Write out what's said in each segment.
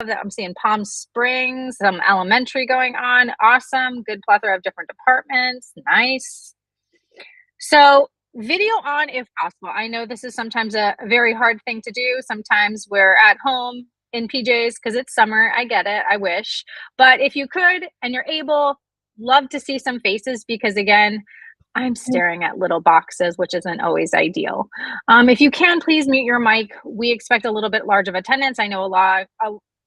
I'm seeing Palm Springs, some elementary going on. Awesome. Good plethora of different departments. Nice. So, video on if possible. I know this is sometimes a very hard thing to do. Sometimes we're at home in PJs because it's summer. I get it. I wish. But if you could and you're able, love to see some faces because, again, I'm staring at little boxes, which isn't always ideal. If you can, please mute your mic. We expect a little bit large of attendance. I know a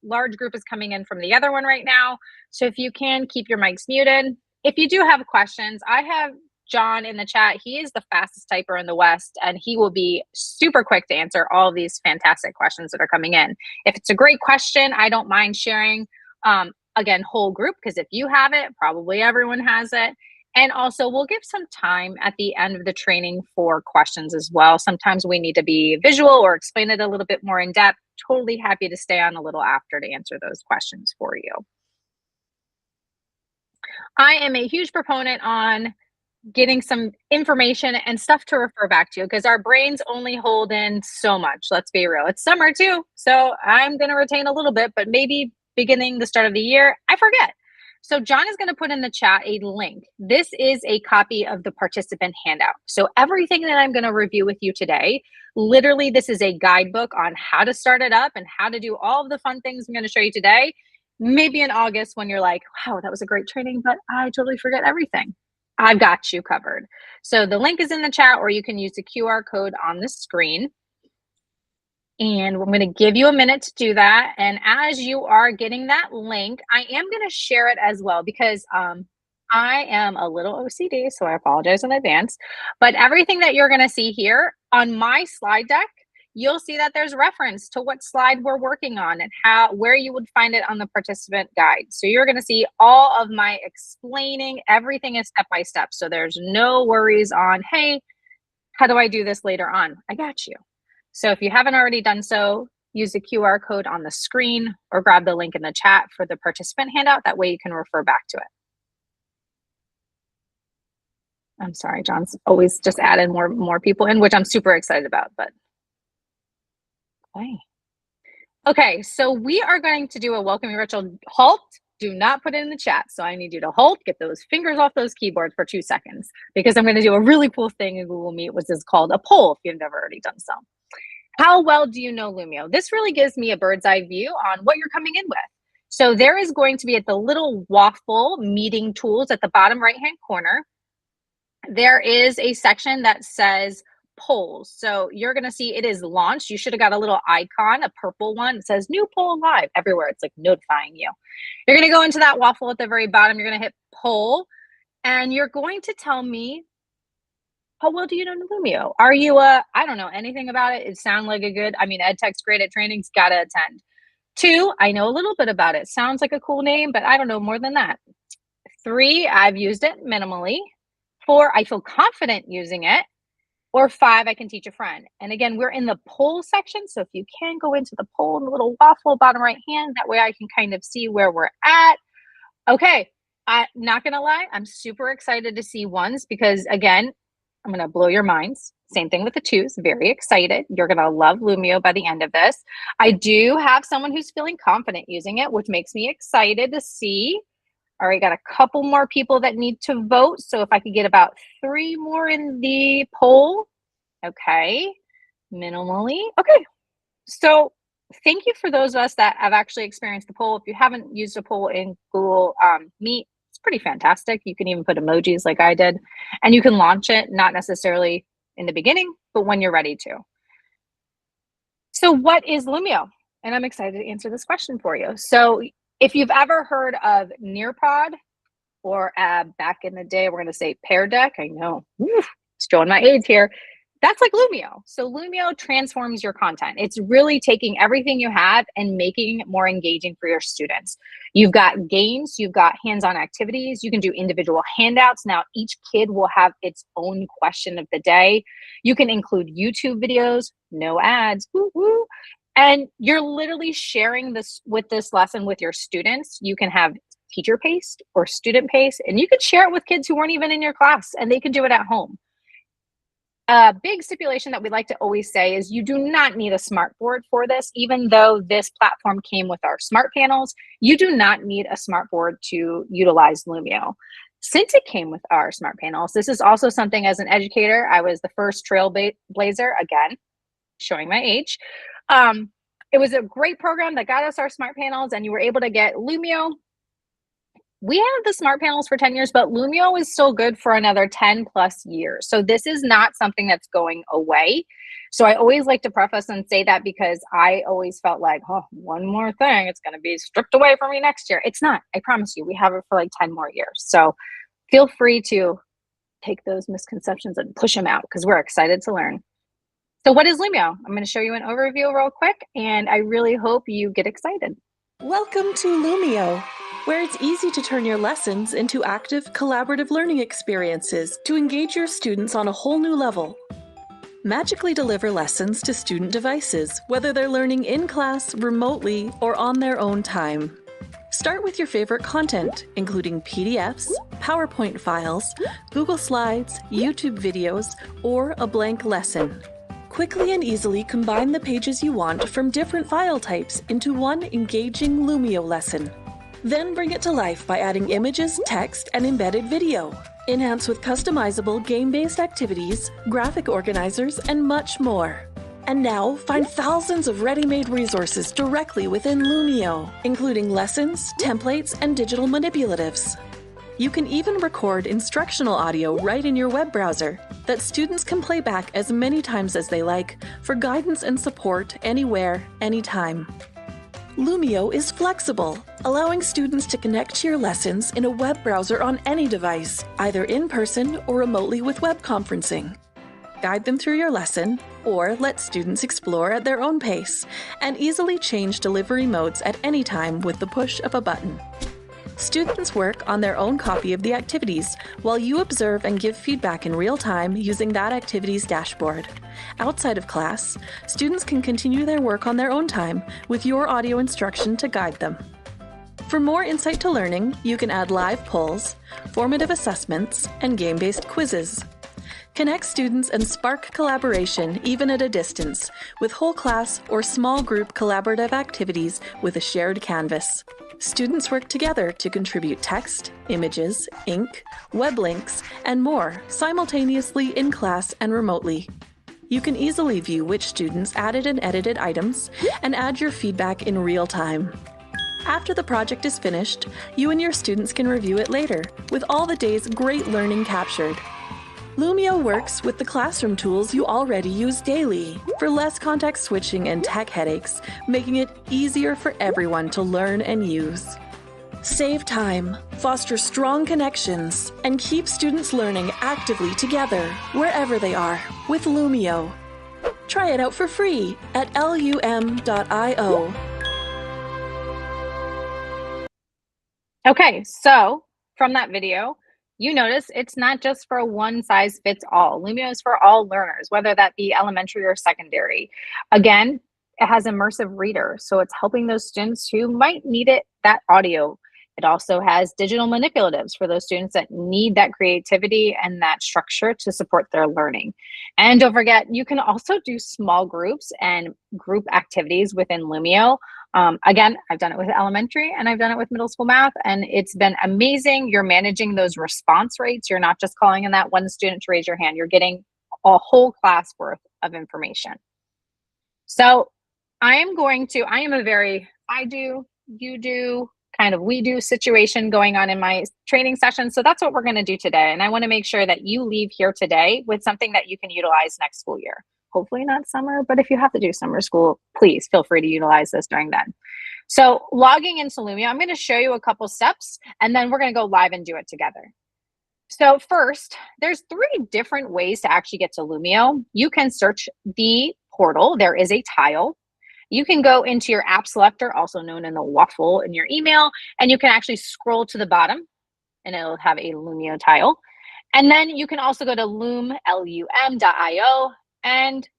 large group is coming in from the other one right now. So if you can, keep your mics muted. If you do have questions, I have John in the chat. He is the fastest typer in the West, and he will be super quick to answer all of these fantastic questions that are coming in. If it's a great question, I don't mind sharing, again, whole group, because if you have it, probably everyone has it. And also, we'll give some time at the end of the training for questions as well. Sometimes we need to be visual or explain it a little bit more in depth. Totally happy to stay on a little after to answer those questions for you. I am a huge proponent on getting some information and stuff to refer back to because our brains only hold in so much. Let's be real. It's summer too. So I'm going to retain a little bit, but maybe beginning the start of the year, I forget. So John is going to put in the chat a link. This is a copy of the participant handout. So everything that I'm going to review with you today, literally this is a guidebook on how to start it up and how to do all of the fun things I'm going to show you today. Maybe in August when you're like, wow, that was a great training, but I totally forget everything. I've got you covered. So the link is in the chat, or you can use the QR code on the screen. And I'm going to give you a minute to do that. And as you are getting that link, I am going to share it as well because I am a little OCD, so I apologize in advance. But everything that you're going to see here on my slide deck, you'll see that there's reference to what slide we're working on and where you would find it on the participant guide. So you're going to see all of my explaining. Everything is step by step. So there's no worries on, hey, how do I do this later on? I got you. So if you haven't already done so, use the QR code on the screen or grab the link in the chat for the participant handout. That way you can refer back to it. I'm sorry, John's always just added more people in, which I'm super excited about, but okay, so we are going to do a welcoming ritual. Halt, do not put it in the chat. So I need you to halt, get those fingers off those keyboards for 2 seconds because I'm going to do a really cool thing in Google Meet, which is called a poll if you've never already done so. How well do you know Lumio? This really gives me a bird's eye view on what you're coming in with. So there is going to be at the little waffle meeting tools at the bottom right-hand corner, there is a section that says polls. So you're going to see it is launched. You should have got a little icon, a purple one. It says new poll live everywhere. It's like notifying you. You're going to go into that waffle at the very bottom. You're going to hit poll and you're going to tell me, how well do you know Lumio? Are you I don't know anything about it. It sounds like a good, EdTech's great at trainings, got to attend. 2, I know a little bit about it. Sounds like a cool name, but I don't know more than that. 3, I've used it minimally. 4, I feel confident using it. Or 5, I can teach a friend. And again, we're in the poll section. So if you can go into the poll in the little waffle bottom right hand, that way I can kind of see where we're at. Okay, I'm not going to lie. I'm super excited to see 1s because again, I'm going to blow your minds. Same thing with the 2s. Very excited. You're going to love Lumio by the end of this. I do have someone who's feeling confident using it, which makes me excited to see. All right, got a couple more people that need to vote. So if I could get about 3 more in the poll. Okay, minimally. Okay, so thank you for those of us that have actually experienced the poll. If you haven't used a poll in Google Meet, it's pretty fantastic. You can even put emojis like I did, and you can launch it, not necessarily in the beginning, but when you're ready to. So what is Lumio? And I'm excited to answer this question for you. So if you've ever heard of Nearpod or back in the day, we're going to say Pear Deck. I know, it's showing my age here. That's like Lumio. So Lumio transforms your content. It's really taking everything you have and making it more engaging for your students. You've got games, you've got hands-on activities, you can do individual handouts. Now each kid will have its own question of the day. You can include YouTube videos, no ads, woo-woo. And you're literally sharing this lesson with your students. You can have teacher paced or student paced, and you could share it with kids who weren't even in your class and they can do it at home. A big stipulation that we like to always say is you do not need a smart board for this. Even though this platform came with our smart panels, you do not need a smart board to utilize Lumio. Since it came with our smart panels, this is also something as an educator, I was the first trailblazer, again, showing my age. It was a great program that got us our smart panels, and you were able to get Lumio. We have the smart panels for 10 years, but Lumio is still good for another 10 plus years. So this is not something that's going away. So I always like to preface and say that because I always felt like, oh, one more thing, it's going to be stripped away from me next year. It's not. I promise you, we have it for like 10 more years. So feel free to take those misconceptions and push them out because we're excited to learn. So what is Lumio? I'm going to show you an overview real quick, and I really hope you get excited. Welcome to Lumio, where it's easy to turn your lessons into active, collaborative learning experiences to engage your students on a whole new level. Magically deliver lessons to student devices, whether they're learning in class, remotely, or on their own time. Start with your favorite content, including PDFs, PowerPoint files, Google Slides, YouTube videos, or a blank lesson. Quickly and easily combine the pages you want from different file types into one engaging Lumio lesson. Then bring it to life by adding images, text, and embedded video. Enhance with customizable game-based activities, graphic organizers, and much more. And now, find thousands of ready-made resources directly within Lumio, including lessons, templates, and digital manipulatives. You can even record instructional audio right in your web browser that students can play back as many times as they like for guidance and support anywhere, anytime. Lumio is flexible, allowing students to connect to your lessons in a web browser on any device, either in person or remotely with web conferencing. Guide them through your lesson, or let students explore at their own pace, and easily change delivery modes at any time with the push of a button. Students work on their own copy of the activities, while you observe and give feedback in real time using that activity's dashboard. Outside of class, students can continue their work on their own time with your audio instruction to guide them. For more insight to learning, you can add live polls, formative assessments, and game-based quizzes. Connect students and spark collaboration even at a distance with whole class or small group collaborative activities with a shared canvas. Students work together to contribute text, images, ink, web links, and more simultaneously in class and remotely. You can easily view which students added and edited items and add your feedback in real time. After the project is finished, you and your students can review it later with all the day's great learning captured. Lumio works with the classroom tools you already use daily for less context switching and tech headaches, making it easier for everyone to learn and use. Save time, foster strong connections, and keep students learning actively together wherever they are with Lumio. Try it out for free at lum.io. Okay, so from that video, you notice it's not just for one size fits all. Lumio is for all learners, whether that be elementary or secondary. Again, it has immersive reader, so it's helping those students who might need it, that audio. It also has digital manipulatives for those students that need that creativity and that structure to support their learning. And don't forget, you can also do small groups and group activities within Lumio. Again, I've done it with elementary and I've done it with middle school math, and it's been amazing. You're managing those response rates. You're not just calling in that one student to raise your hand. You're getting a whole class worth of information. So I am a very I do, you do, kind of we do situation going on in my training session. So that's what we're going to do today. And I want to make sure that you leave here today with something that you can utilize next school year. Hopefully not summer, but if you have to do summer school, please feel free to utilize this during then. So logging into Lumio, I'm going to show you a couple steps, and then we're going to go live and do it together. So first, there's 3 different ways to actually get to Lumio. You can search the portal. There is a tile. You can go into your app selector, also known in the waffle in your email, and you can actually scroll to the bottom, and it'll have a Lumio tile. And then you can also go to lum.io and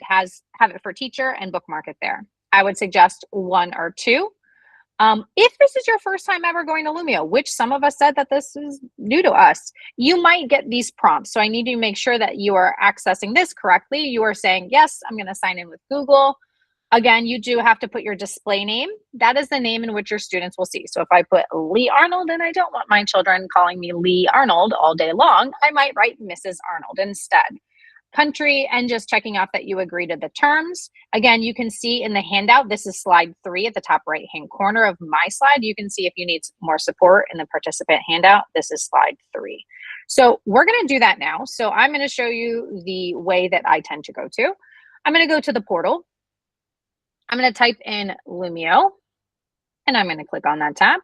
have it for teacher and bookmark it there. I would suggest 1 or 2. If this is your first time ever going to Lumio, which some of us said that this is new to us, you might get these prompts. So I need to make sure that you are accessing this correctly. You are saying, yes, I'm going to sign in with Google. Again, you do have to put your display name. That is the name in which your students will see. So if I put Lee Arnold and I don't want my children calling me Lee Arnold all day long, I might write Mrs. Arnold instead. Country, and just checking off that you agree to the terms. Again, you can see in the handout, this is slide 3 at the top right-hand corner of my slide. You can see if you need more support in the participant handout, this is slide 3. So we're gonna do that now. So I'm gonna show you the way that I tend to go to. I'm gonna go to the portal. I'm gonna type in Lumio, and I'm gonna click on that tab.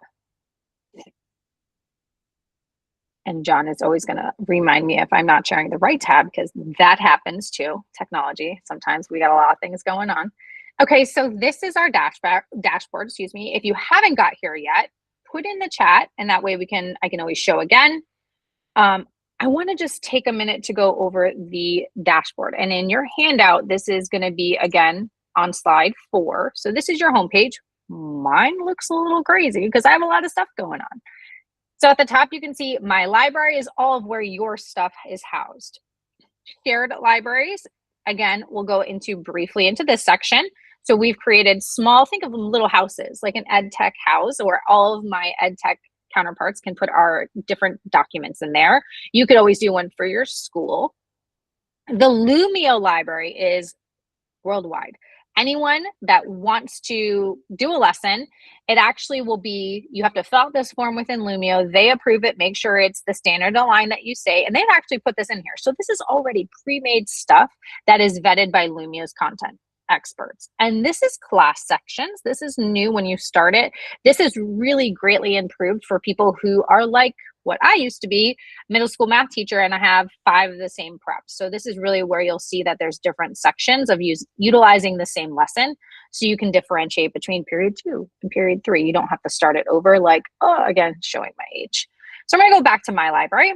And John is always going to remind me if I'm not sharing the right tab, because that happens too. Technology. Sometimes we got a lot of things going on. Okay, so this is our dashboard, excuse me. If you haven't got here yet, put in the chat, and that way I can always show again. I want to just take a minute to go over the dashboard. And in your handout, this is going to be again on slide 4. So this is your homepage. Mine looks a little crazy because I have a lot of stuff going on. So at the top, you can see my library is all of where your stuff is housed. Shared libraries, again, we'll go into briefly into this section. So we've created small, think of them little houses, like an ed tech house, where all of my ed tech counterparts can put our different documents in there. You could always do one for your school. The Lumio library is worldwide. Anyone that wants to do a lesson, it actually will be, you have to fill out this form within Lumio. They approve it, make sure it's the standard line that you say, and they've actually put this in here. So this is already pre-made stuff that is vetted by Lumio's content experts. And this is class sections. This is new when you start it. This is really greatly improved for people who are like what I used to be, middle school math teacher, and I have 5 of the same preps. So this is really where you'll see that there's different sections of utilizing the same lesson, so you can differentiate between period 2 and period 3. You don't have to start it over like, oh, again, showing my age. So I'm gonna go back to my library.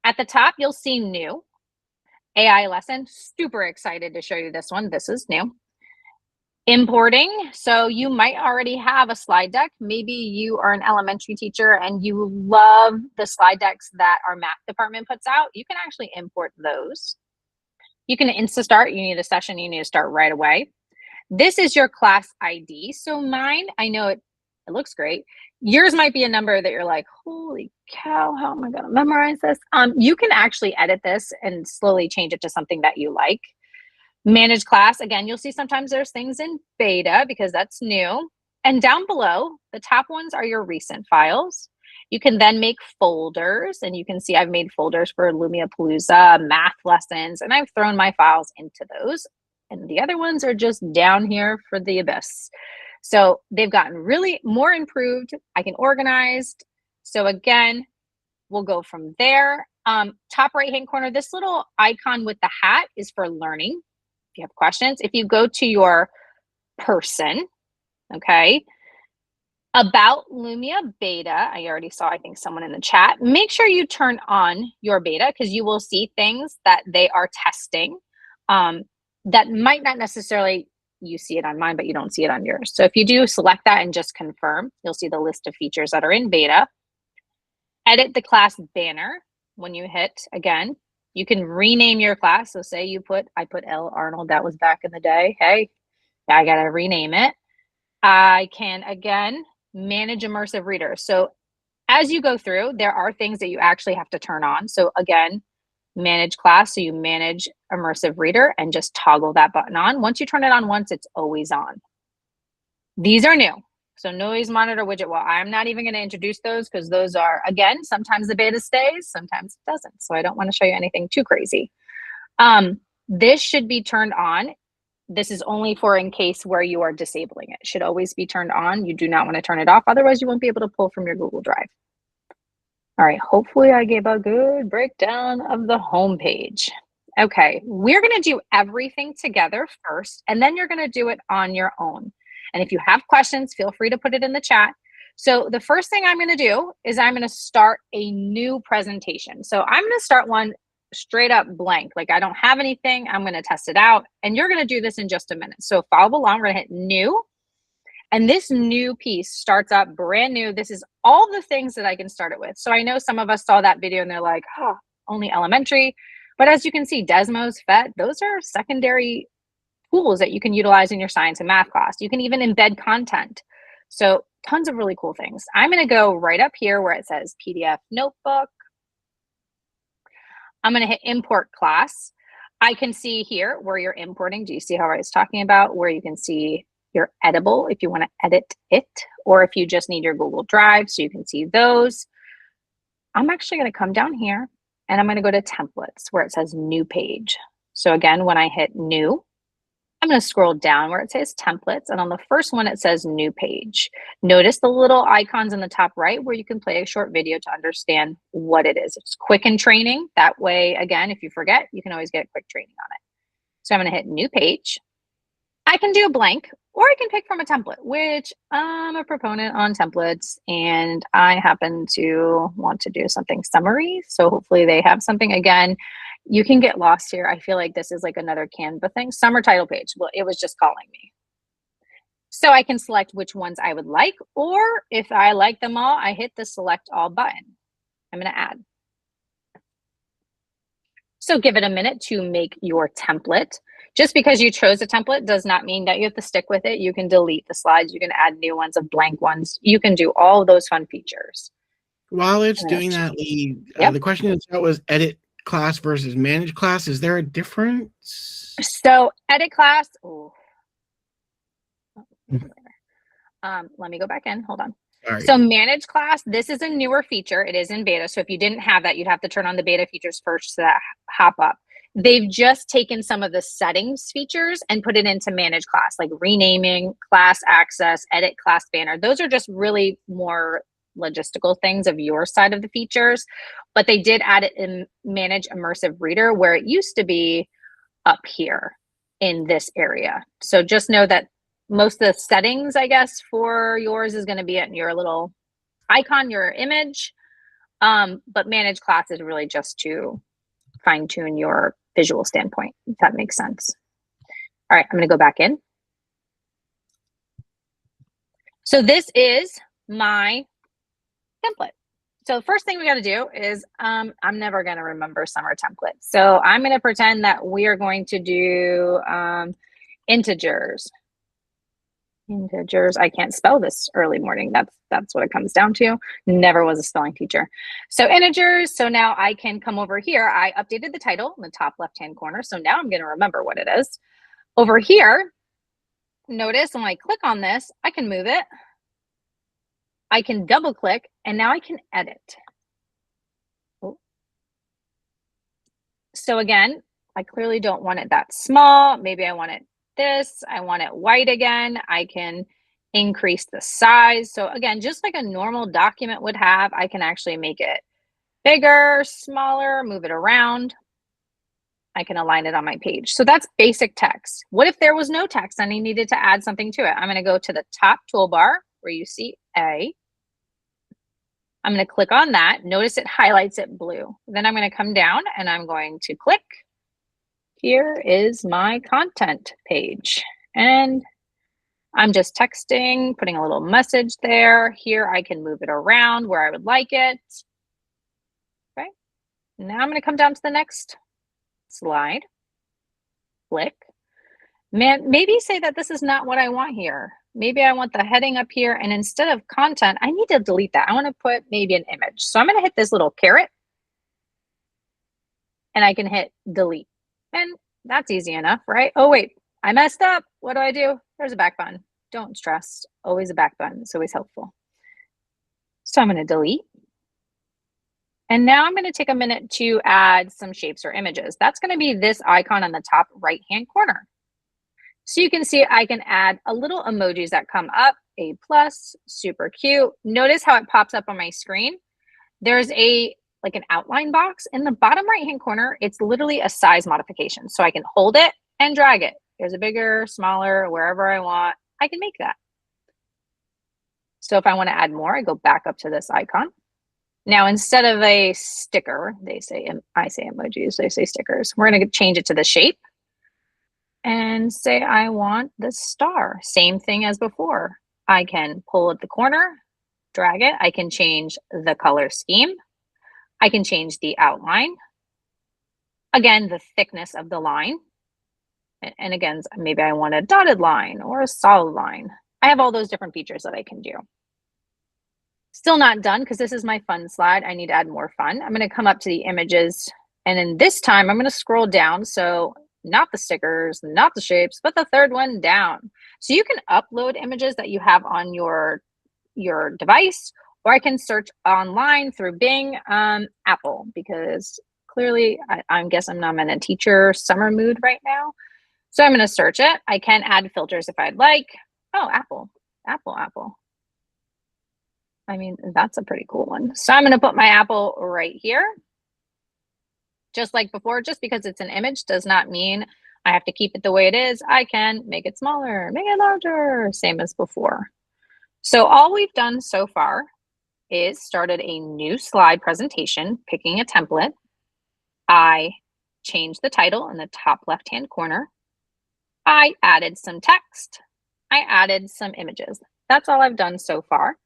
At the top, you'll see new AI lesson. Super excited to show you this one. This is new. Importing. So you might already have a slide deck. Maybe you are an elementary teacher and you love the slide decks that our math department puts out. You can actually import those. You can Instastart. You need a session. You need to start right away. This is your class ID. So mine, I know it looks great. Yours might be a number that you're like, holy cow, how am I going to memorize this? You can actually edit this and slowly change it to something that you like. Manage class, again, you'll see sometimes there's things in beta because that's new. And down below, the top ones are your recent files. You can then make folders, and you can see I've made folders for Lumiapalooza, math lessons, and I've thrown my files into those. And the other ones are just down here for the abyss. So they've gotten really more improved. I can organize. So again, we'll go from there. Top right-hand corner, this little icon with the hat is for learning. If you have questions, if you go to your person, okay, about Lumia beta, I already saw, I think, someone in the chat, make sure you turn on your beta because you will see things that they are testing that might not necessarily, you see it on mine, but you don't see it on yours. So if you do select that and just confirm, you'll see the list of features that are in beta. Edit the class banner when you hit, again, you can rename your class. So say I put L Arnold, that was back in the day. Hey, I got to rename it. I can, again, manage immersive reader. So as you go through, there are things that you actually have to turn on. So again, manage class. So you manage immersive reader and just toggle that button on. Once you turn it on once, it's always on. These are new. So noise monitor widget. Well, I'm not even going to introduce those because those are, again, sometimes the beta stays, sometimes it doesn't. So I don't want to show you anything too crazy. This should be turned on. This is only for in case where you are disabling it. It should always be turned on. You do not want to turn it off. Otherwise, you won't be able to pull from your Google Drive. All right, hopefully I gave a good breakdown of the home page. Okay, we're going to do everything together first, and then you're going to do it on your own. And if you have questions, feel free to put it in the chat. So the first thing I'm going to do is I'm going to start a new presentation. So I'm going to start one straight up blank. Like I don't have anything. I'm going to test it out. And you're going to do this in just a minute. So follow along. We're going to hit new. And this new piece starts up brand new. This is all the things that I can start it with. So I know some of us saw that video and they're like, oh, only elementary. But as you can see, Desmos, PhET, those are secondary tools that you can utilize in your science and math class. You can even embed content. So tons of really cool things. I'm going to go right up here where it says PDF notebook. I'm going to hit import class. I can see here where you're importing. Do you see how I was talking about where you can see your editable if you want to edit it, or if you just need your Google Drive so you can see those. I'm actually going to come down here and I'm going to go to templates where it says new page. So again, when I hit new, I'm going to scroll down where it says templates, and on the first one it says new page. Notice the little icons in the top right where you can play a short video to understand what it is. It's quick and training. That way, again, if you forget, you can always get quick training on it. So I'm going to hit new page. I can do a blank, or I can pick from a template, which I'm a proponent on templates, and I happen to want to do something summary. So hopefully they have something. Again, you can get lost here. I feel like this is like another Canva thing. Summer title page. Well, it was just calling me. So I can select which ones I would like, or if I like them all, I hit the select all button. I'm going to add. So give it a minute to make your template. Just because you chose a template does not mean that you have to stick with it. You can delete the slides. You can add new ones of blank ones. You can do all those fun features. While it's doing that, Lee, the question is, that was edit class versus manage class. Is there a difference? So edit class. Let me go back in. Hold on. Sorry. So manage class, this is a newer feature. It is in beta. So if you didn't have that, you'd have to turn on the beta features first so that hop up. They've just taken some of the settings features and put it into manage class, like renaming, class access, edit class banner. Those are just really more logistical things of your side of the features, but they did add it in manage immersive reader where it used to be up here in this area. So just know that most of the settings, I guess, for yours is going to be in your little icon, your image, but manage class is really just to fine tune your visual standpoint, if that makes sense. All right, I'm going to go back in. So this is my template. So the first thing we got to do is I'm never going to remember summer template. So I'm going to pretend that we are going to do integers. Integers. I can't spell this early morning. That's what it comes down to. Never was a spelling teacher. So integers. So now I can come over here. I updated the title in the top left-hand corner. So now I'm going to remember what it is. Over here, notice when I click on this, I can move it. I can double click and now I can edit. So again, I clearly don't want it that small. Maybe I want it this. I want it white again. I can increase the size. So again, just like a normal document would have, I can actually make it bigger, smaller, move it around. I can align it on my page. So that's basic text. What if there was no text and I needed to add something to it? I'm going to go to the top toolbar where you see A. I'm going to click on that. Notice it highlights it blue. Then I'm going to come down and I'm going to click. Here is my content page. And I'm just texting, putting a little message there. Here I can move it around where I would like it. Okay. Now I'm going to come down to the next slide. Click. Maybe say that this is not what I want here. Maybe I want the heading up here, and instead of content, I need to delete that. I want to put maybe an image. So I'm going to hit this little caret and I can hit delete. And that's easy enough, right? Oh, wait, I messed up. What do? There's a back button. Don't stress. Always a back button. It's always helpful. So I'm going to delete. And now I'm going to take a minute to add some shapes or images. That's going to be this icon on the top right-hand corner. So you can see I can add a little emojis that come up, A+, super cute. Notice how it pops up on my screen. There's like an outline box in the bottom right-hand corner. It's literally a size modification. So I can hold it and drag it. There's a bigger, smaller, wherever I want, I can make that. So if I want to add more, I go back up to this icon. Now, instead of a sticker, I say emojis, they say stickers. We're going to change it to the shape. And say I want the star, same thing as before. I can pull at the corner, drag it. I can change the color scheme. I can change the outline. Again, the thickness of the line. And again, maybe I want a dotted line or a solid line. I have all those different features that I can do. Still not done because this is my fun slide. I need to add more fun. I'm going to come up to the images, and then this time I'm going to scroll down. So not the stickers, not the shapes, but the third one down. So you can upload images that you have on your device, or I can search online through Bing, Apple, because clearly I guess I'm not in a teacher summer mood right now. So I'm going to search it. I can add filters if I'd like. Oh, Apple. I mean, that's a pretty cool one. So I'm going to put my apple right here. Just like before, just because it's an image does not mean I have to keep it the way it is. I can make it smaller, make it larger, same as before. So all we've done so far is started a new slide presentation, picking a template. I changed the title in the top left-hand corner. I added some text. I added some images. That's all I've done so far.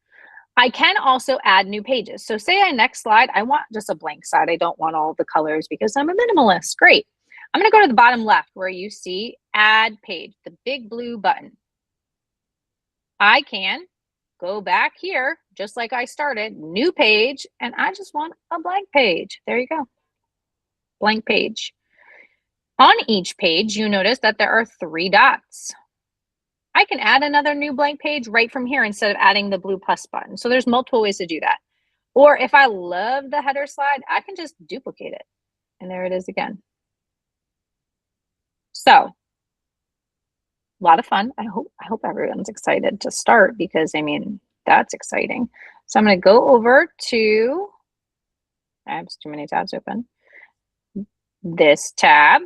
I can also add new pages. So say next slide, I want just a blank side. I don't want all the colors because I'm a minimalist. Great. I'm going to go to the bottom left where you see add page, the big blue button. I can go back here, just like I started, new page, and I just want a blank page. There you go. Blank page. On each page, you notice that there are 3 dots. I can add another new blank page right from here instead of adding the blue plus button. So there's multiple ways to do that. Or if I love the header slide, I can just duplicate it. And there it is again. So a lot of fun. I hope everyone's excited to start because I mean, that's exciting. So I'm going to go over to, I have too many tabs open, this tab.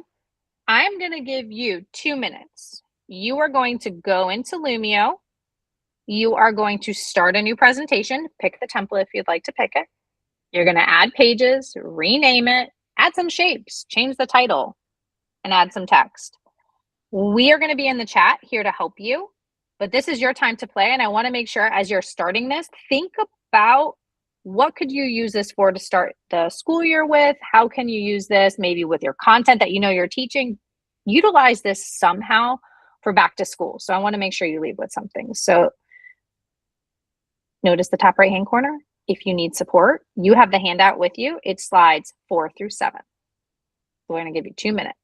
I'm going to give you 2 minutes. You are going to go into Lumio. You are going to start a new presentation. Pick the template if you'd like to pick it. You're going to add pages, rename it, add some shapes, change the title, and add some text. We are going to be in the chat here to help you, but this is your time to play. And I want to make sure as you're starting this, think about what could you use this for to start the school year with? How can you use this maybe with your content that you know you're teaching? Utilize this somehow for back to school. So I want to make sure you leave with something. So notice the top right-hand corner. If you need support, you have the handout with you. It's slides 4 through 7. We're going to give you 2 minutes.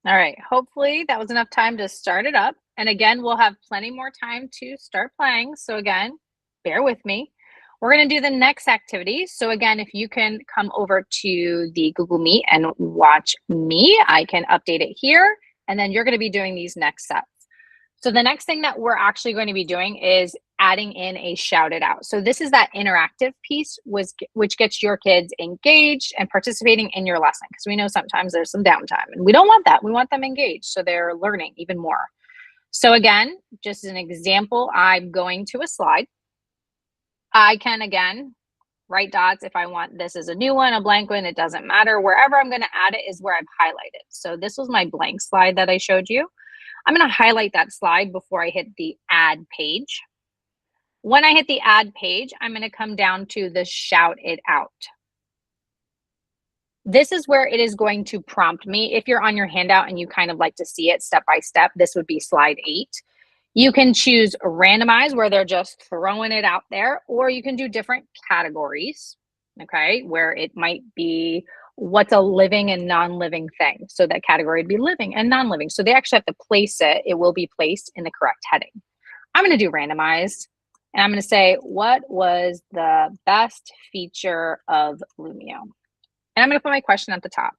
All right, hopefully that was enough time to start it up. And again, we'll have plenty more time to start playing. So again, bear with me. We're going to do the next activity. So again, if you can come over to the Google Meet and watch me, I can update it here. And then you're going to be doing these next sets. So the next thing that we're actually going to be doing is adding in a shout it out. So this is that interactive piece which gets your kids engaged and participating in your lesson, because we know sometimes there's some downtime and we don't want that. We want them engaged so they're learning even more. So again, just as an example, I'm going to a slide. I can, again, write dots if I want this is a new one, a blank one, it doesn't matter. Wherever I'm going to add it is where I've highlighted. So this was my blank slide that I showed you. I'm going to highlight that slide before I hit the add page. When I hit the add page, I'm going to come down to the shout it out. This is where it is going to prompt me. If you're on your handout and you kind of like to see it step by step, this would be slide 8. You can choose randomize, where they're just throwing it out there, or you can do different categories, okay, where it might be what's a living and non-living thing. So that category would be living and non-living. So they actually have to place it. It will be placed in the correct heading. I'm going to do randomized, and I'm going to say, what was the best feature of Lumio? And I'm going to put my question at the top.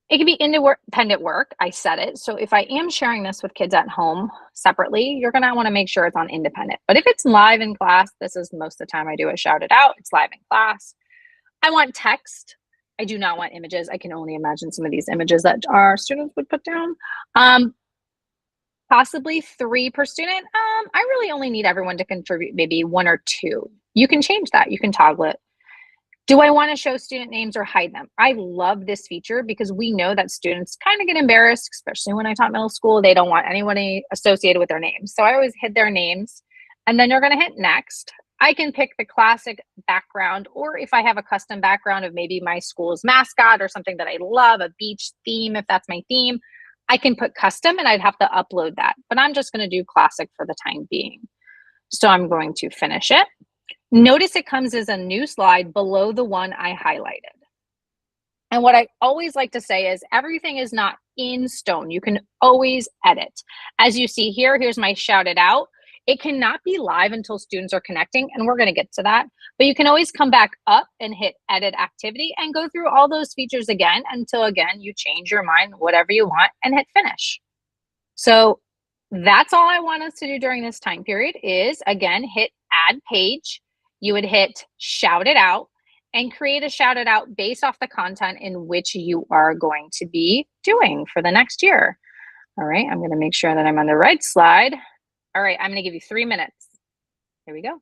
It can be independent work. I said it. So if I am sharing this with kids at home separately, you're going to want to make sure it's on independent. But if it's live in class, this is most of the time I do it shout it out. It's live in class. I want text. I do not want images. I can only imagine some of these images that our students would put down. Possibly 3 per student. I really only need everyone to contribute maybe 1 or 2. You can change that. You can toggle it. Do I want to show student names or hide them? I love this feature because we know that students kind of get embarrassed, especially when I taught middle school. They don't want anybody associated with their names. So I always hid their names. And then you're going to hit next. I can pick the classic background, or if I have a custom background of maybe my school's mascot or something that I love, a beach theme, if that's my theme, I can put custom and I'd have to upload that. But I'm just going to do classic for the time being. So I'm going to finish it. Notice it comes as a new slide below the one I highlighted. And what I always like to say is everything is not in stone. You can always edit. As you see here, here's my shout it out. It cannot be live until students are connecting, and we're going to get to that. But you can always come back up and hit edit activity and go through all those features again until, again, you change your mind, whatever you want, and hit finish. So that's all I want us to do during this time period is, again, hit add page. You would hit shout it out and create a shout it out based off the content in which you are going to be doing for the next year. All right, I'm going to make sure that I'm on the right slide. All right, I'm going to give you 3 minutes. Here we go.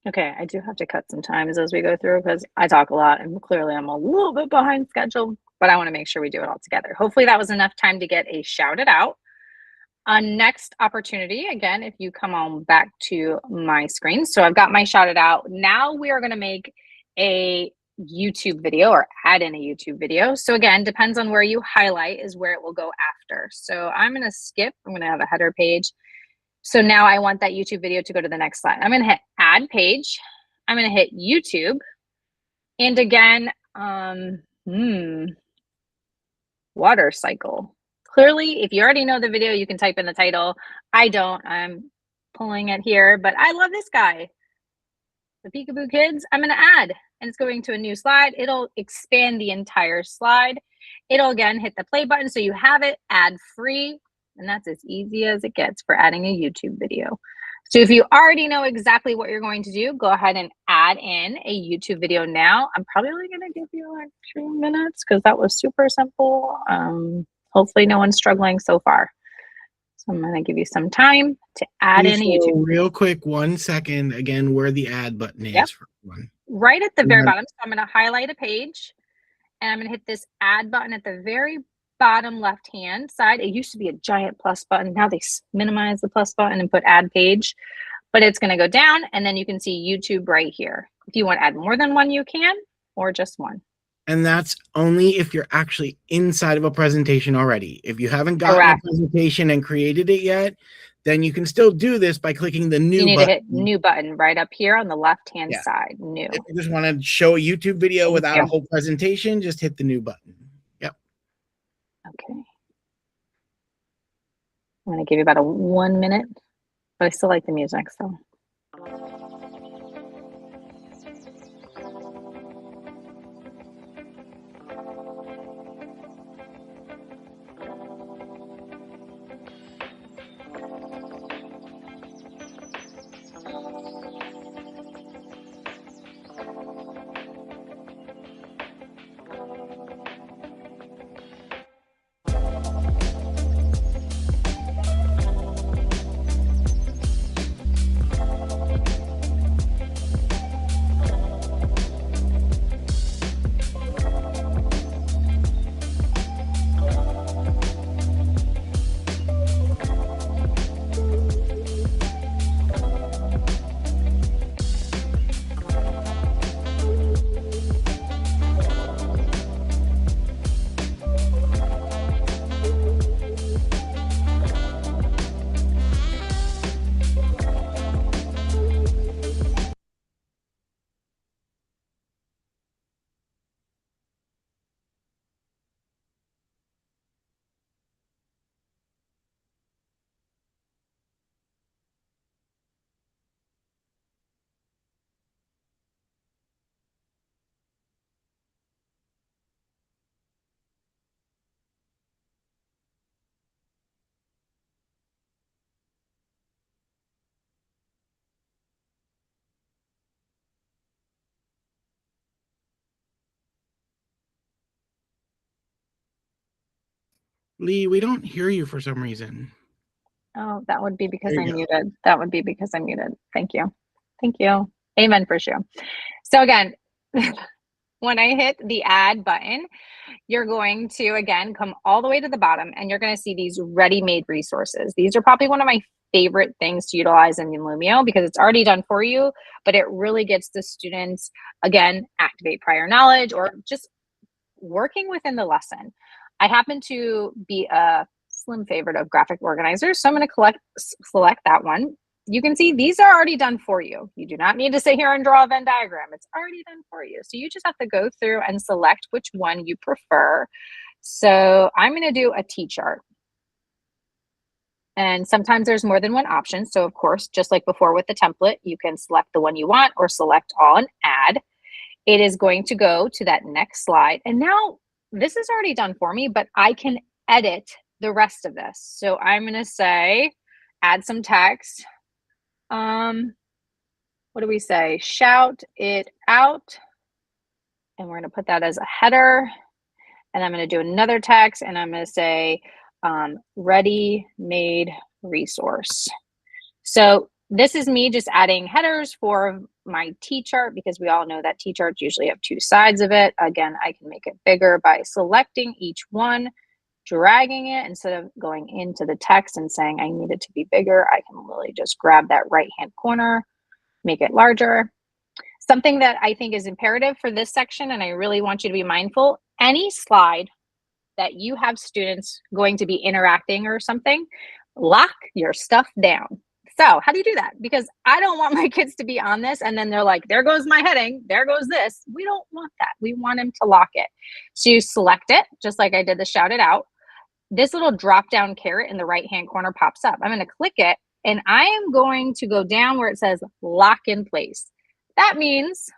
Okay, I do have to cut some times as we go through because I talk a lot and clearly I'm a little bit behind schedule, but I want to make sure we do it all together. Hopefully that was enough time to get a shout it out. Next opportunity, again, if you come on back to my screen. So I've got my shout it out. Now we are going to make a YouTube video or add in a YouTube video. So again, depends on where you highlight is where it will go after. So I'm going to skip. I'm going to have a header page. So now I want that YouTube video to go to the next slide. I'm going to hit add page. I'm going to hit YouTube. And again, water cycle. Clearly, if you already know the video, you can type in the title. I don't. I'm pulling it here, but I love this guy. The Peekaboo Kids. I'm going to add, and it's going to a new slide. It'll expand the entire slide. It'll again hit the play button so you have it ad free, and that's as easy as it gets for adding a YouTube video. So if you already know exactly what you're going to do, go ahead and add in a YouTube video now. I'm probably only going to give you like 2 minutes because that was super simple. Hopefully no one's struggling so far. So I'm going to give you some time to add in a YouTube video. Real quick, 1 second, again, where the add button is for one. Right at the very bottom. So I'm going to highlight a page and I'm going to hit this add button at the very bottom left hand side. It used to be a giant plus button. Now they minimize the plus button and put add page, but it's going to go down and then you can see YouTube right here. If you want to add more than one, you can, or just one. And that's only if you're actually inside of a presentation already. If you haven't gotten a presentation and created it yet, then you can still do this by clicking the new button. You need to hit new button right up here on the left-hand side, new. If you just want to show a YouTube video without a whole presentation, just hit the new button. Yep. Okay. I'm going to give you about 1 minute, but I still like the music, so. Lee, we don't hear you for some reason. Oh, that would be because I'm muted. That would be because I'm muted. Thank you. Thank you. Amen for sure. So again, when I hit the add button, you're going to, again, come all the way to the bottom and you're going to see these ready-made resources. These are probably one of my favorite things to utilize in Lumio because it's already done for you, but it really gets the students, again, activate prior knowledge or just working within the lesson. I happen to be a slim favorite of graphic organizers, so I'm going to select that one. You can see these are already done for you. You do not need to sit here and draw a Venn diagram. It's already done for you. So you just have to go through and select which one you prefer. So I'm going to do a T-chart. And sometimes there's more than one option. So of course, just like before with the template, you can select the one you want or select all and add. It is going to go to that next slide. And now this is already done for me, but I can edit the rest of this. So I'm going to say, add some text. What do we say? Shout it out. And we're going to put that as a header. And I'm going to do another text and I'm going to say ready-made resource. So This is me just adding headers for my T-chart because we all know that T-charts usually have two sides of it. Again, I can make it bigger by selecting each one, dragging it instead of going into the text and saying I need it to be bigger. I can really just grab that right-hand corner, make it larger. Something that I think is imperative for this section, and I really want you to be mindful, any slide that you have students going to be interacting or something, lock your stuff down. So how do you do that? Because I don't want my kids to be on this and then they're like, there goes my heading, there goes this. We don't want that. We want them to lock it. So you select it, just like I did the shout it out. This little drop down caret in the right hand corner pops up. I'm going to click it and I am going to go down where it says lock in place. That means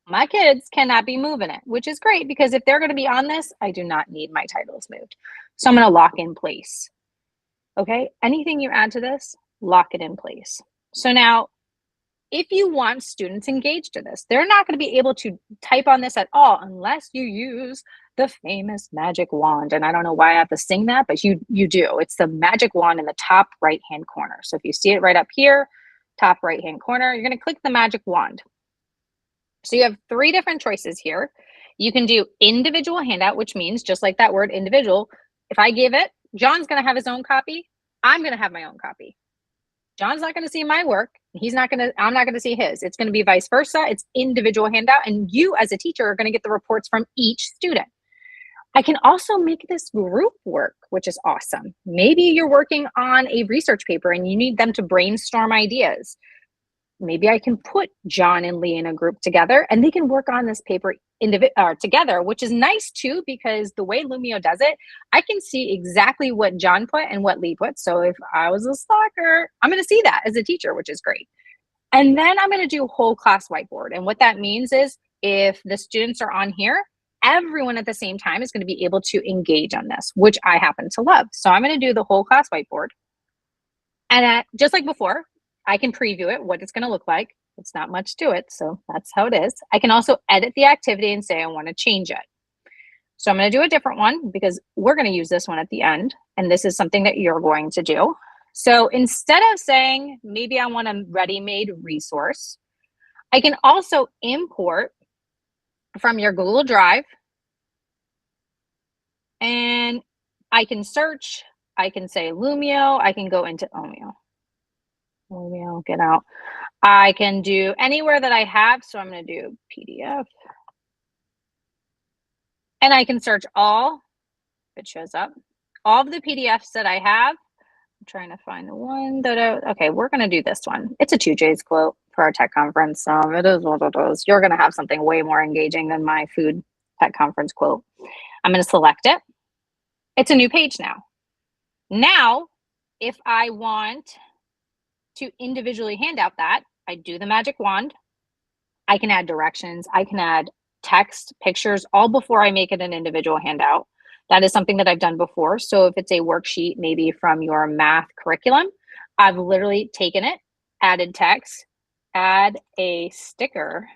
my kids cannot be moving it, which is great because if they're going to be on this, I do not need my titles moved. So I'm going to lock in place. Okay, anything you add to this, lock it in place. So now, if you want students engaged to this, they're not going to be able to type on this at all unless you use the famous magic wand. And I don't know why I have to sing that, but you do. It's the magic wand in the top right-hand corner. So if you see it right up here, top right-hand corner, you're going to click the magic wand. So you have three different choices here. You can do individual handout, which means just like that word individual, if I give it, John's going to have his own copy. I'm going to have my own copy. John's not going to see my work. I'm not going to see his. It's going to be vice versa. It's individual handout. And you as a teacher are going to get the reports from each student. I can also make this group work, which is awesome. Maybe you're working on a research paper and you need them to brainstorm ideas. Maybe I can put John and Lee in a group together and they can work on this paper together, which is nice too, because the way Lumio does it, I can see exactly what John put and what Lee put. So if I was a slacker, I'm going to see that as a teacher, which is great. And then I'm going to do whole class whiteboard. And what that means is if the students are on here, everyone at the same time is going to be able to engage on this, which I happen to love. So I'm going to do the whole class whiteboard. And just like before, I can preview it, what it's going to look like. It's not much to it, so that's how it is. I can also edit the activity and say I want to change it. So I'm going to do a different one because we're going to use this one at the end, and this is something that you're going to do. So instead of saying maybe I want a ready-made resource, I can also import from your Google Drive, and I can search. I can say Lumio. I can go into Lumio, get out. I can do anywhere that I have. So I'm going to do PDF. And I can search all, if it shows up, all of the PDFs that I have. I'm trying to find the one that okay, we're going to do this one. It's a 2J's quote for our tech conference. So it is what it is. You're going to have something way more engaging than my food tech conference quote. I'm going to select it. It's a new page now. Now, if I want to individually hand out that, I do the magic wand. I can add directions. I can add text, pictures, all before I make it an individual handout. That is something that I've done before. So if it's a worksheet, maybe from your math curriculum, I've literally taken it, added text, add a sticker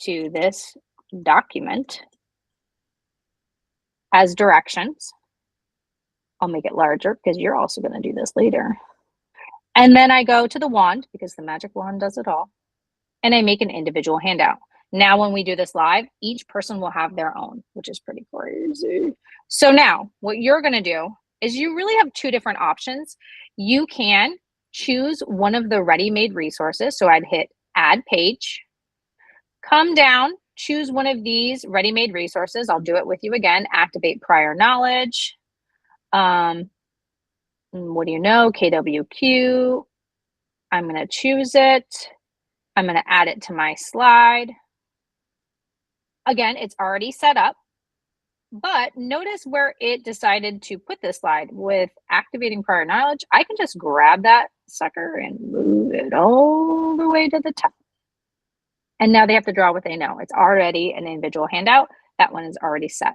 to this document as directions. I'll make it larger because you're also going to do this later. And then I go to the wand because the magic wand does it all. And I make an individual handout. Now, when we do this live, each person will have their own, which is pretty crazy. So now what you're going to do is you really have two different options. You can choose one of the ready-made resources. So I'd hit add page, come down, choose one of these ready-made resources. I'll do it with you again. Activate prior knowledge. What do you know? KWQ. I'm going to choose it. I'm going to add it to my slide. Again, it's already set up, but notice where it decided to put this slide with activating prior knowledge. I can just grab that sucker and move it all the way to the top. And now they have to draw what they know. It's already an individual handout. That one is already set.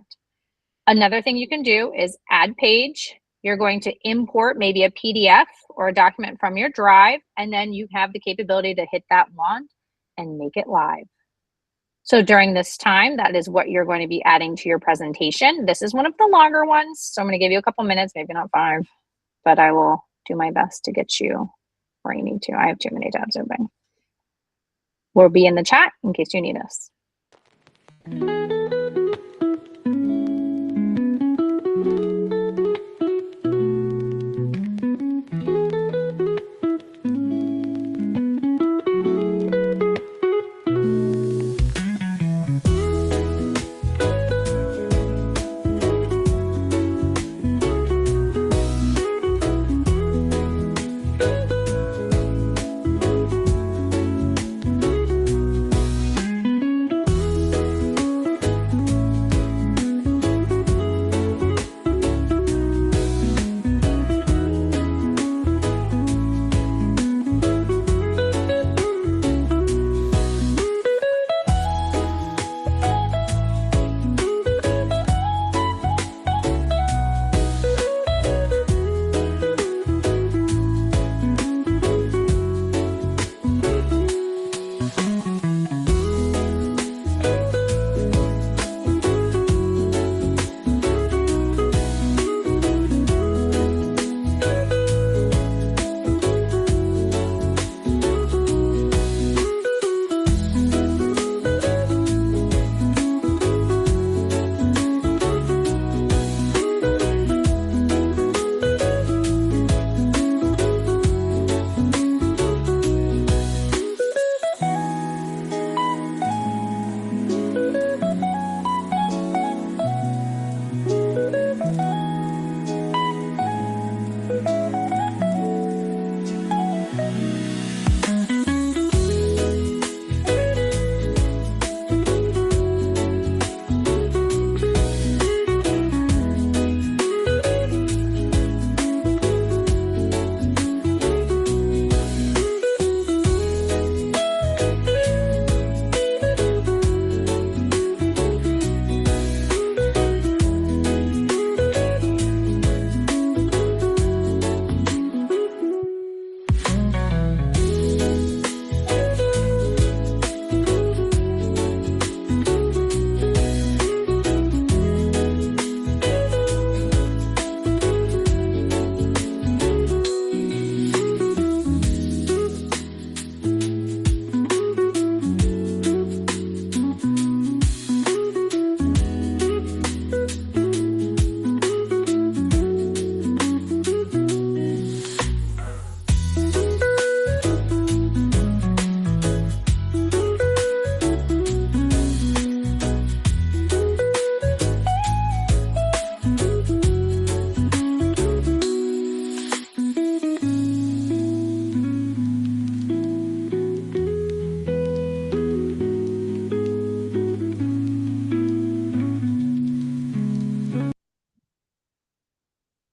Another thing you can do is add page. You're going to import maybe a PDF or a document from your drive, and then you have the capability to hit that wand and make it live. So during this time, that is what you're going to be adding to your presentation. This is one of the longer ones, so I'm going to give you a couple minutes, maybe not 5, but I will do my best to get you or you need to. I have too many tabs open. We'll be in the chat in case you need us.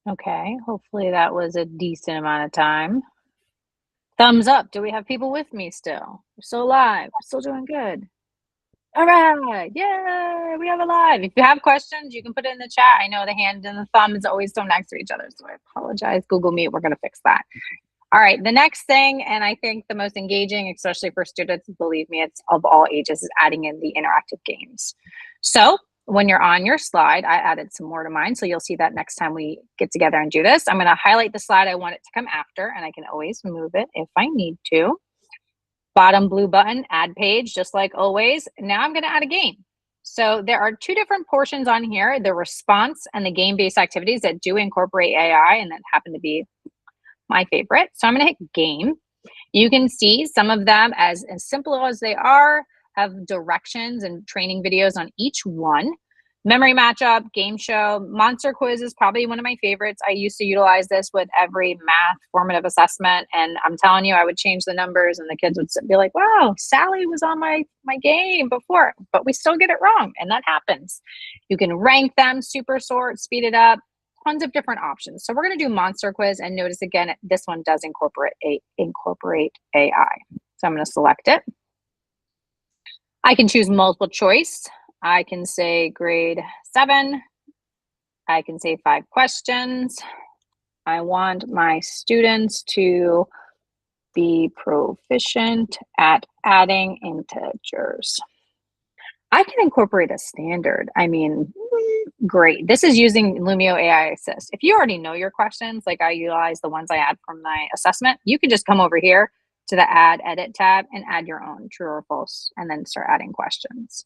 Okay, hopefully that was a decent amount of time. Thumbs up. Do we have people with me still? We're still live. We're still doing good. All right. Yay, we have a live. If you have questions, you can put it in the chat. I know the hand and the thumb is always so next to each other, so I apologize. Google Meet, we're going to fix that. All right, the next thing, and I think the most engaging, especially for students, believe me, it's of all ages, is adding in the interactive games. So when you're on your slide, I added some more to mine, so you'll see that next time we get together and do this. I'm going to highlight the slide I want it to come after, and I can always move it if I need to. Bottom blue button, add page, just like always. Now I'm going to add a game. So there are two different portions on here, the response and the game-based activities that do incorporate AI and that happen to be my favorite. So I'm going to hit game. You can see some of them, as simple as they are, have directions and training videos on each one. Memory matchup, game show, monster quiz is probably one of my favorites. I used to utilize this with every math formative assessment, and I'm telling you, I would change the numbers and the kids would be like, wow, Sally was on my game before, but we still get it wrong, and that happens. You can rank them, super sort, speed it up, tons of different options. So we're going to do monster quiz, and notice again, this one does incorporate AI. So I'm going to select it. I can choose multiple choice. I can say grade 7. I can say 5 questions. I want my students to be proficient at adding integers. I can incorporate a standard. I mean, great. This is using Lumio AI Assist. If you already know your questions, like I utilize the ones I add from my assessment, you can just come over here to the Add Edit tab and add your own true or false, and then start adding questions.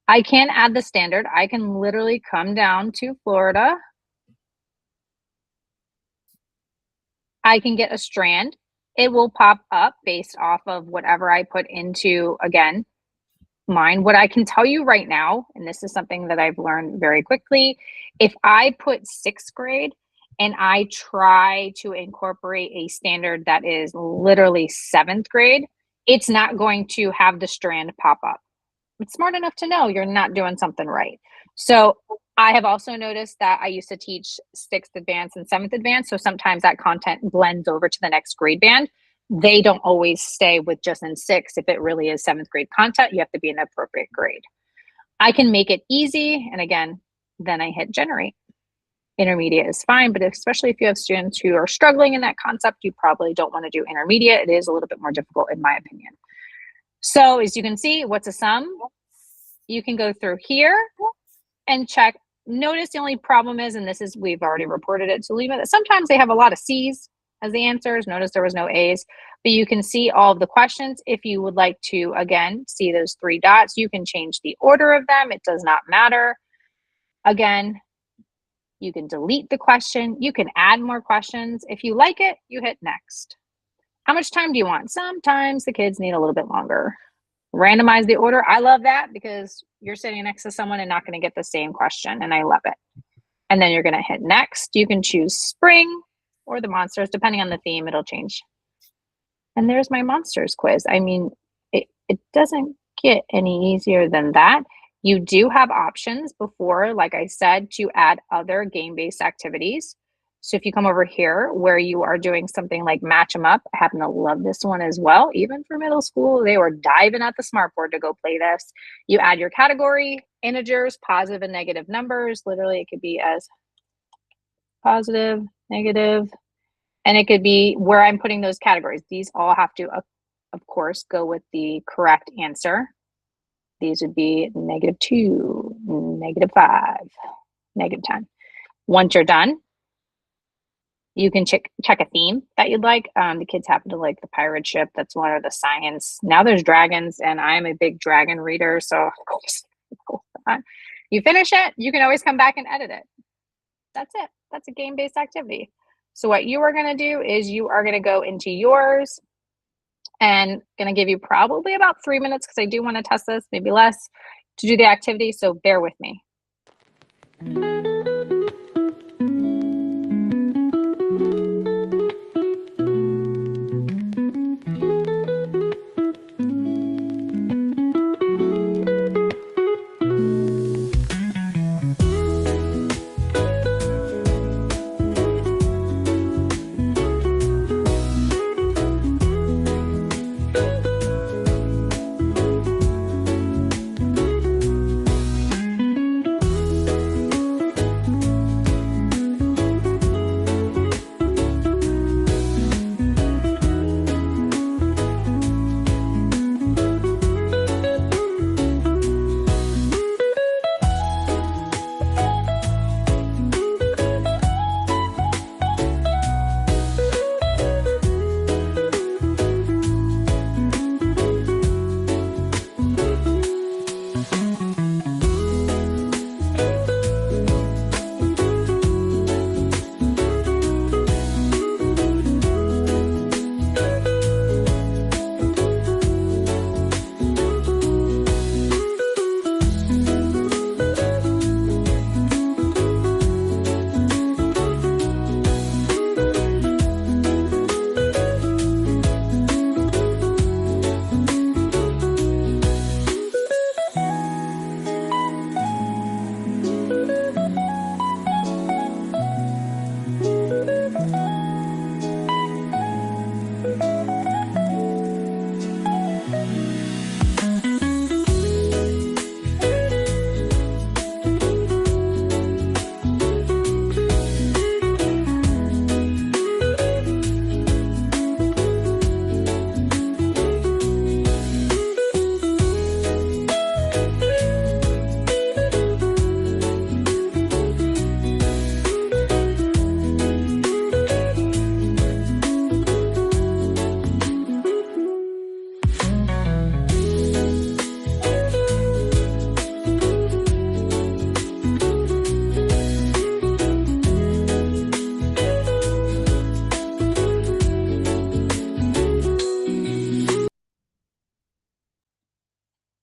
I can add the standard. I can literally come down to Florida. I can get a strand. It will pop up based off of whatever I put into, again, mine. What I can tell you right now, and this is something that I've learned very quickly, if I put 6th grade and I try to incorporate a standard that is literally 7th grade, it's not going to have the strand pop up. It's smart enough to know you're not doing something right. So I have also noticed that I used to teach 6th advanced and 7th advanced. So sometimes that content blends over to the next grade band. They don't always stay with just in 6. If it really is 7th grade content, you have to be in the appropriate grade. I can make it easy. And again, then I hit generate. Intermediate is fine, but especially if you have students who are struggling in that concept, you probably don't want to do intermediate. It is a little bit more difficult in my opinion. So as you can see, what's a sum? You can go through here and check. Notice the only problem is, and this is, we've already reported it to Lima, that sometimes they have a lot of C's as the answers. Notice there was no A's, but you can see all of the questions. If you would like to, again, see those 3 dots, you can change the order of them. It does not matter. Again, you can delete the question. You can add more questions. If you like it, you hit next. How much time do you want? Sometimes the kids need a little bit longer. Randomize the order. I love that because you're sitting next to someone and not going to get the same question, and I love it. And then you're going to hit next. You can choose spring or the monsters. Depending on the theme, it'll change. And there's my monsters quiz. I mean, it doesn't get any easier than that. You do have options before, like I said, to add other game-based activities. So if you come over here where you are doing something like match them up, I happen to love this one as well. Even for middle school, they were diving at the smartboard to go play this. You add your category, integers, positive and negative numbers. Literally, it could be as positive, negative, and it could be where I'm putting those categories. These all have to, of course, go with the correct answer. These would be -2, -5, -10. Once you're done, you can check a theme that you'd like. The kids happen to like the pirate ship. That's one, or the science. Now there's dragons, and I'm a big dragon reader, so of course, you finish it, you can always come back and edit it. That's it. That's a game-based activity. So what you are going to do is you are going to go into yours, and going to give you probably about 3 minutes because I do want to test this, maybe less, to do the activity. So bear with me.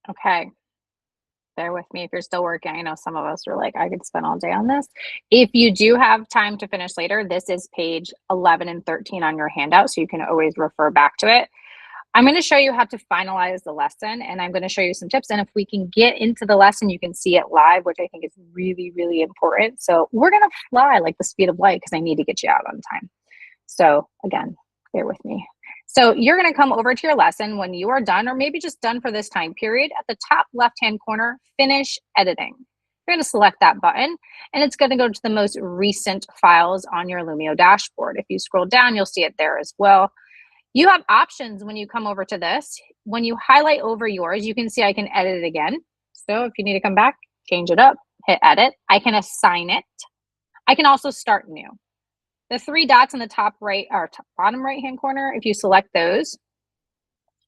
Okay. Bear with me if you're still working. I know some of us are like, I could spend all day on this. If you do have time to finish later, this is page 11 and 13 on your handout, so you can always refer back to it. I'm going to show you how to finalize the lesson, and I'm going to show you some tips. And if we can get into the lesson, you can see it live, which I think is really, really important. So we're going to fly like the speed of light because I need to get you out on time. So again, bear with me. So you're going to come over to your lesson when you are done, or maybe just done for this time period. At the top left-hand corner, finish editing. You're going to select that button, and it's going to go to the most recent files on your Lumio dashboard. If you scroll down, you'll see it there as well. You have options when you come over to this. When you highlight over yours, you can see I can edit it again. So if you need to come back, change it up, hit edit. I can assign it. I can also start new. The three dots in the top right or bottom right hand corner, if you select those,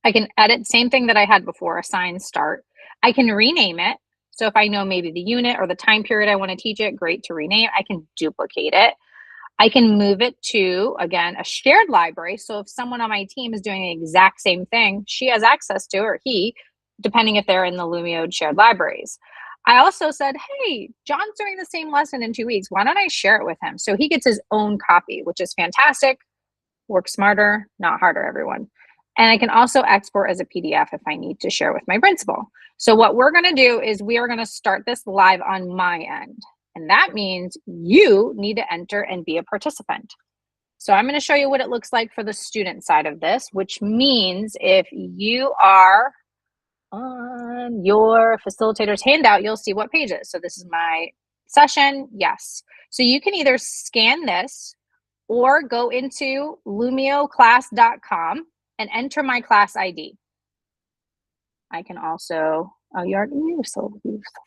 I can edit, same thing that I had before, assign, start. I can rename it. So if I know maybe the unit or the time period I want to teach it, great to rename. I can duplicate it. I can move it to, again, a shared library. So if someone on my team is doing the exact same thing, she has access to, or he, depending if they're in the Lumio shared libraries. I also said, hey, John's doing the same lesson in 2 weeks. Why don't I share it with him? So he gets his own copy, which is fantastic. Work smarter, not harder, everyone. And I can also export as a PDF if I need to share with my principal. So what we're going to do is we are going to start this live on my end. And that means you need to enter and be a participant. So I'm going to show you what it looks like for the student side of this, which means if you are on your facilitator's handout, you'll see what pages. So this is my session. Yes. So you can either scan this or go into lumioclass.com and enter my class ID. I can also, oh, you're so fast.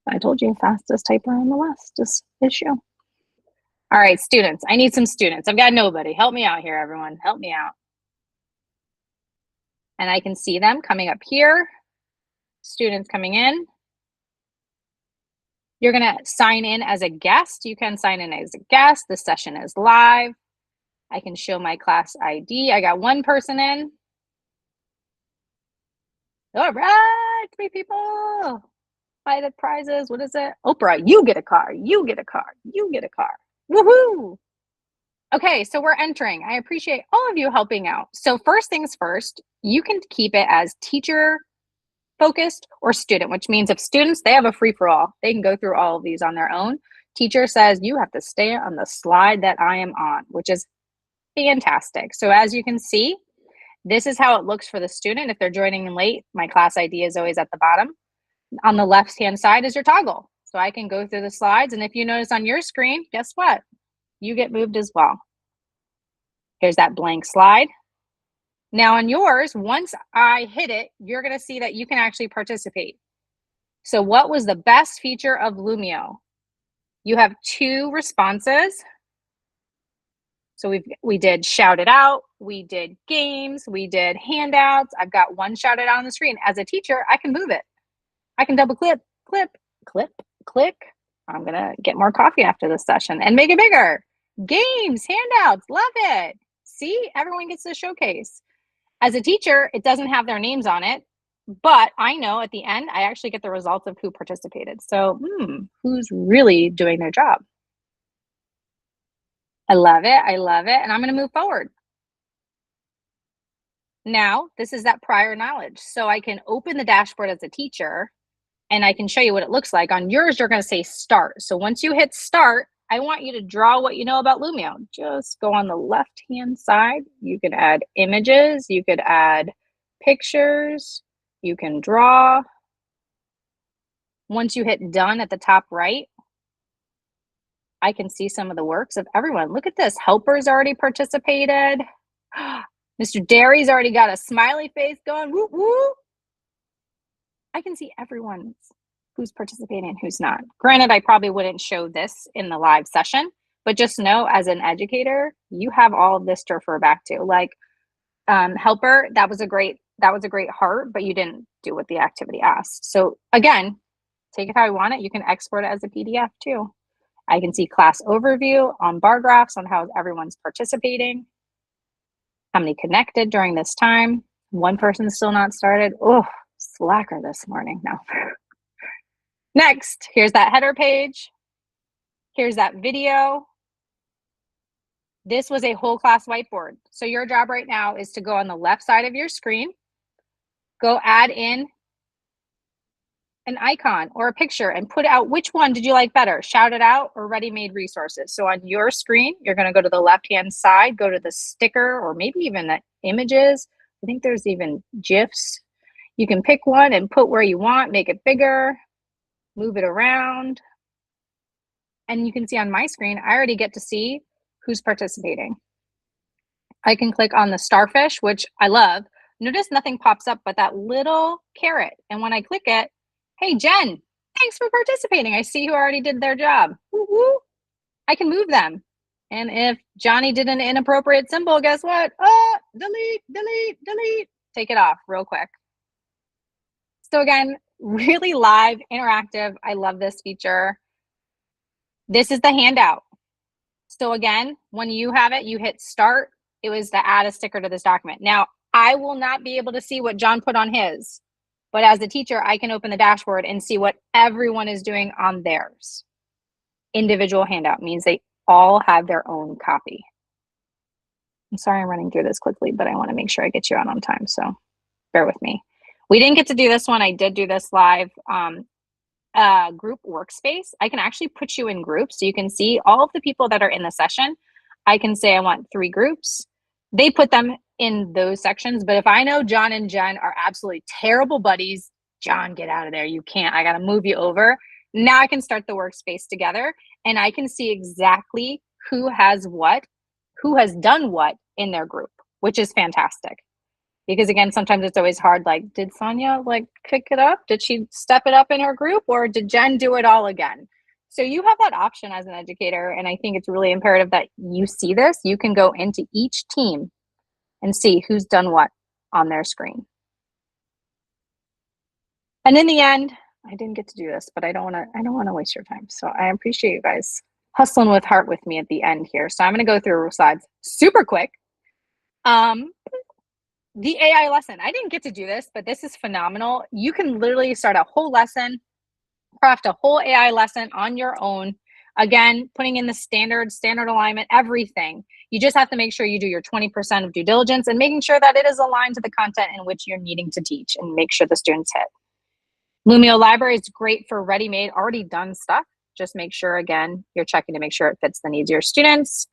I told you fastest typer on the West, this issue. All right, students, I need some students. I've got nobody. Help me out here, everyone. Help me out. And I can see them coming up here. Students coming in. You're gonna sign in as a guest. You can sign in as a guest. The session is live. I can show my class ID. I got one person in. All right, 3 people. Buy the prizes. What is it? Oprah, you get a car. You get a car. You get a car. Woohoo! Okay, so we're entering. I appreciate all of you helping out. So first things first, you can keep it as teacher focused or student, which means if students, they have a free for all. They can go through all of these on their own. Teacher says you have to stay on the slide that I am on, which is fantastic. So as you can see, this is how it looks for the student. If they're joining in late, my class ID is always at the bottom. On the left-hand side is your toggle. So I can go through the slides. And if you notice on your screen, guess what? You get moved as well. Here's that blank slide. Now on yours, once I hit it, you're going to see that you can actually participate. So what was the best feature of Lumio? You have 2 responses. So we did shout it out, we did games, we did handouts. I've got one shouted out on the screen. As a teacher, I can move it. I can double click, click. I'm gonna get more coffee after this session and make it bigger. Games, handouts, love it. See, everyone gets the showcase. As a teacher, it doesn't have their names on it, but I know at the end, I actually get the results of who participated. So who's really doing their job? I love it. I love it. And I'm going to move forward. Now, this is that prior knowledge. So I can open the dashboard as a teacher and I can show you what it looks like. On yours, you're going to say start. So once you hit start, I want you to draw what you know about Lumio. Just go on the left-hand side. You can add images. You could add pictures. You can draw. Once you hit done at the top right, I can see some of the works of everyone. Look at this. Helper's already participated. Mr. Derry's already got a smiley face going. Woo woo. I can see everyone who's participating and who's not. Granted, I probably wouldn't show this in the live session, but just know as an educator, you have all of this to refer back to. Like Helper, that was a great heart, but you didn't do what the activity asked. So again, take it how you want it. You can export it as a PDF too. I can see class overview on bar graphs on how everyone's participating, how many connected during this time. One person's still not started. Oh, slacker this morning. No. Next, here's that header page. Here's that video. This was a whole class whiteboard. So your job right now is to go on the left side of your screen, go add in an icon or a picture and put out which one did you like better, shout it out or ready-made resources. So on your screen, you're going to go to the left-hand side, go to the sticker or maybe even the images. I think there's even GIFs. You can pick one and put where you want, make it bigger, move it around. And you can see on my screen, I already get to see who's participating. I can click on the starfish, which I love. Notice nothing pops up but that little carrot. And when I click it, hey, Jen, thanks for participating. I see who already did their job. Woo-hoo. I can move them. And if Johnny did an inappropriate symbol, guess what? Oh, delete, delete, delete. Take it off real quick. So again, really live, interactive. I love this feature. This is the handout. So again, when you have it, you hit start. It was to add a sticker to this document. Now, I will not be able to see what John put on his, but as a teacher, I can open the dashboard and see what everyone is doing on theirs. Individual handout means they all have their own copy. I'm sorry I'm running through this quickly, but I want to make sure I get you out on time, so bear with me. We didn't get to do this one. I did do this live. Group workspace. I can actually put you in groups so you can see all of the people that are in the session. I can say I want 3 groups. They put them in those sections, but if I know John and Jen are absolutely terrible buddies, John, get out of there. You can't. I got to move you over. Now I can start the workspace together and I can see exactly who has what, who has done what in their group, which is fantastic. Because again, sometimes it's always hard, like, did Sonia like pick it up? Did she step it up in her group or did Jen do it all again? So you have that option as an educator. And I think it's really imperative that you see this. You can go into each team and see who's done what on their screen. And in the end, I didn't get to do this, but I don't want to waste your time. So I appreciate you guys hustling with heart with me at the end here. So I'm going to go through slides super quick. The AI lesson. I didn't get to do this, but this is phenomenal. You can literally start a whole lesson, craft a whole AI lesson on your own. Again, putting in the standard alignment, everything. You just have to make sure you do your 20% of due diligence and making sure that it is aligned to the content in which you're needing to teach and make sure the students hit. Lumio library is great for ready-made, already done stuff. Just make sure, again, you're checking to make sure it fits the needs of your students.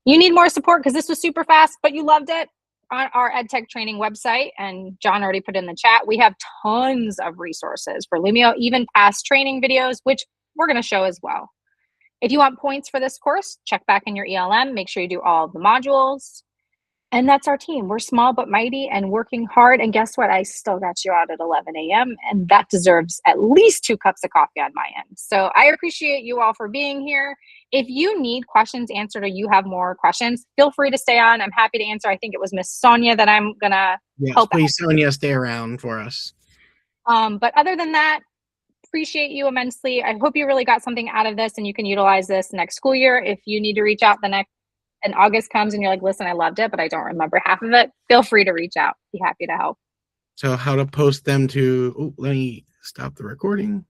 You need more support because this was super fast, but you loved it. On our EdTech training website, and John already put in the chat, we have tons of resources for Lumio, even past training videos, which we're going to show as well. If you want points for this course, check back in your ELM, make sure you do all of the modules. And that's our team. We're small but mighty and working hard. And guess what? I still got you out at 11 a.m. and that deserves at least 2 cups of coffee on my end. So I appreciate you all for being here. If you need questions answered or you have more questions, feel free to stay on. I'm happy to answer. I think it was Miss Sonia that I'm going to help out. Please, Sonia, stay around for us. But other than that, appreciate you immensely. I hope you really got something out of this and you can utilize this next school year. If you need to reach out and August comes and you're like, listen, I loved it, but I don't remember half of it, feel free to reach out. Be happy to help. So how to post them to, let me stop the recording.